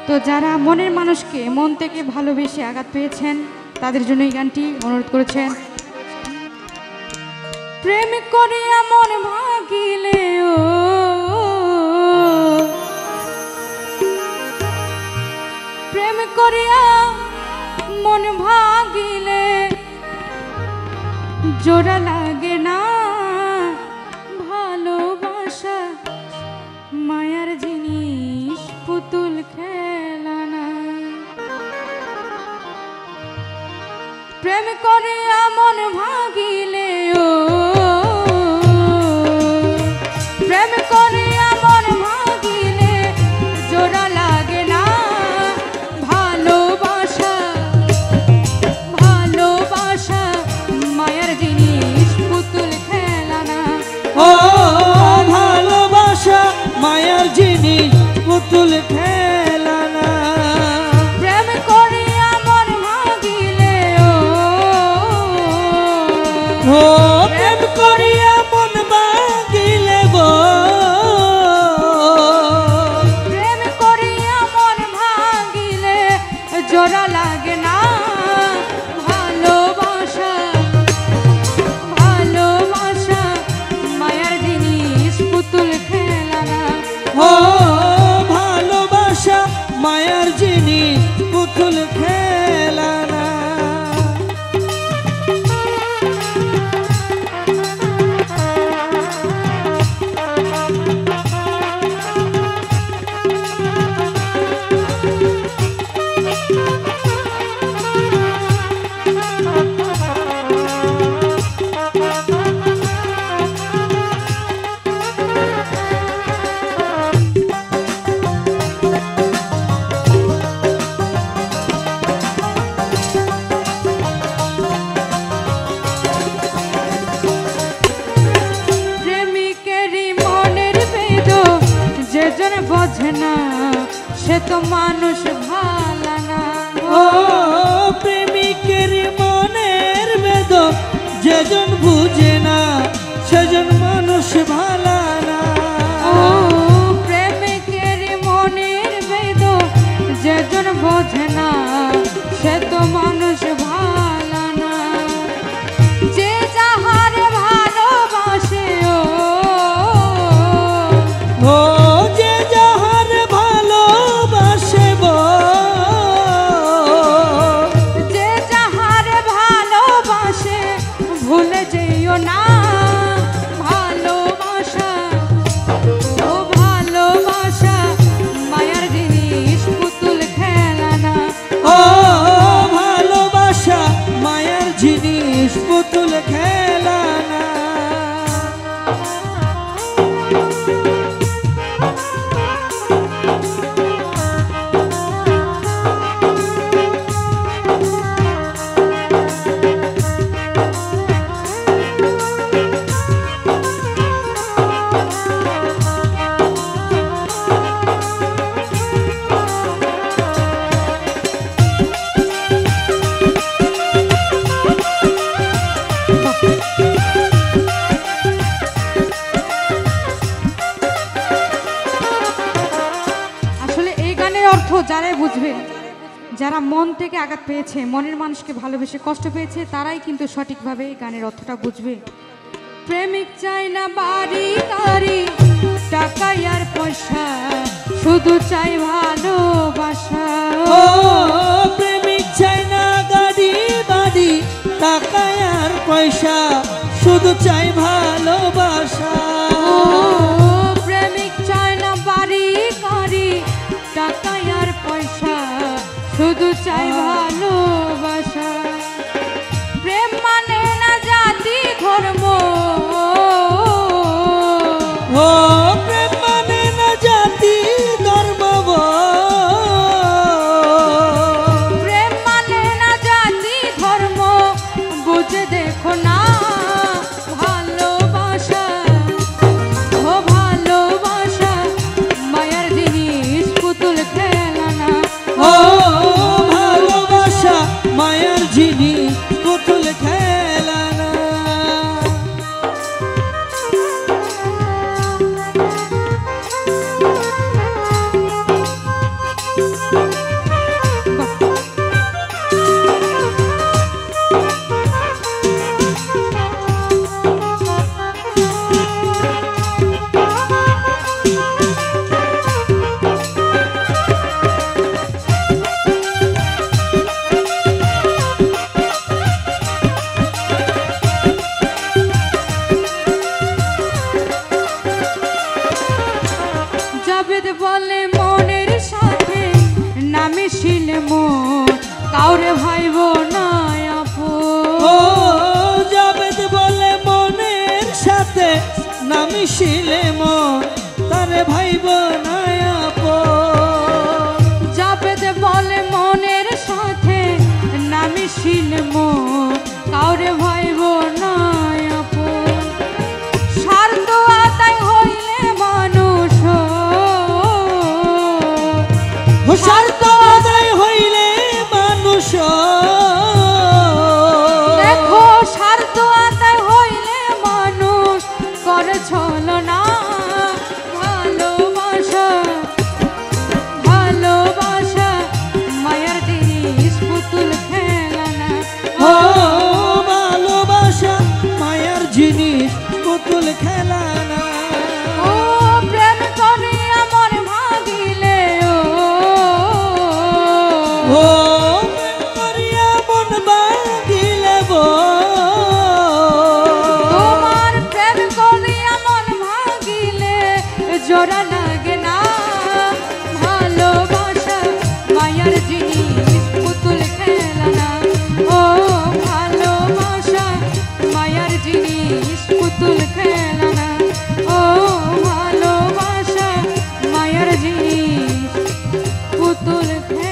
তো যারা মনের মানুষকে মন থেকে ভালোবেসে আঘাত পেয়েছেন তাদের জন্য এই গানটি অনুরোধ করেছেন। প্রেম করিয়া মন ভাগিলে ও প্রেম করিয়া মন ভাগিলে জোড়া লাগে না ভালোবাসা মায়ার জিনিস পুতুল খেলা না। প্রেম করিয়া মন ভাগিলে ও প্রেম করিয়া মন ভাগিলে জোড়া লাগে না ভালোবাসা ভালোবাসা মায়ার জিনিস পুতুল খেলা না। ও ভালোবাসা মায়ার জিনিস পুতুল খেলা না। প্রেম করিয়া মন ভাগিলে ও প্রেম করিয়া মন ভাগিলে গো প্রেম করিয়া মন ভাগিলে জোড়া লাগে না ভালোবাসা ভালোবাসা মায়ার জিনিস পুতুল খেলা না। ও ভালোবাসা মায়ার জিনিস পুতুল খেলা না। বোঝে না সে তো মানুষ ভালা না। ও প্রেমিকের মনের বেদন যেজন বুঝে না সেজন মানুষ ভালা না। ও প্রেমিকের মনের বেদন যেজন বোঝে না সে তো মানুষ ভালা না। যে যাহার ভালোবাসে ও যে যাহার ভালোবাসে গো যে যাহার ভালোবাসে ভুলে যেও না ভালোবাসা ও ভালোবাসা মায়ার জিনিস পুতুল খেলা না। ও ভালোবাসা মায়ার জিনিস পুতুল খেলা না। যারাই বুঝবে যারা মন থেকে আঘাত পেয়েছে মনের মানুষকে ভালোবেসে কষ্ট পেয়েছে তারাই কিন্তু সঠিকভাবে এই গানের অর্থটা বুঝবে। প্রেমিক চাই না বাড়ি গাড়ি টাকা আর পয়সা শুধু চাই ভালোবাসা। ও প্রেমিক চাই না গাড়ি বাড়ি টাকা আর পয়সা শুধু চাই ভালোবাসা। ও প্রেমিক চায় না বাড়ি গাড়ি টাকা আর পয়সা শুধু চাই ভালোবাসা। প্রেম মানে না জাতি ধর্ম ও প্রেম মানে না জাতি ধর্ম প্রেম মানে না জাতি ধর্ম বুঝে দেখো না ভালোবাসা ও ভালোবাসা মায়ার জিনিস পুতুল খেলা না। ও ভালোবাসা জাবেদ বলে মনের সাথে না মিশিলে মন কাউরে ভাইব না ও আপন। জাবেদ বলে মনের সাথে না মিশিলে মন তারে ভাইব না আপন। জাবেদ বলে মনের সাথে না মিশিলে মন কাউরে ভাইব না আপন। স্বার্থ আদায় হইলে মানুষ স্বার্থ আদায় হইলে মানুষ দেখো স্বার্থ আদায় হইলে মানুষ করে ছলনা। ভালোবাসা ভালোবাসা মায়ার জিনিস পুতুল খেলানা। ও ভালোবাসা মায়ার জিনিস পুতুল খেলা না। ও প্রেম করিয়া মন ভাগিলে ও প্রেম করিয়া মন বাঁধিলে তোমার প্রেম করিয়া মন ভাগিলে জোড়া লাগে না। ভালোবাসা মায়ার জিনিস পুতুল খেলানা। ও ভালোবাসা মায়ার জিনিস পুতুল খেলানা। ও ভালোবাসা মায়ার জিনিস পুতুল খেলানা।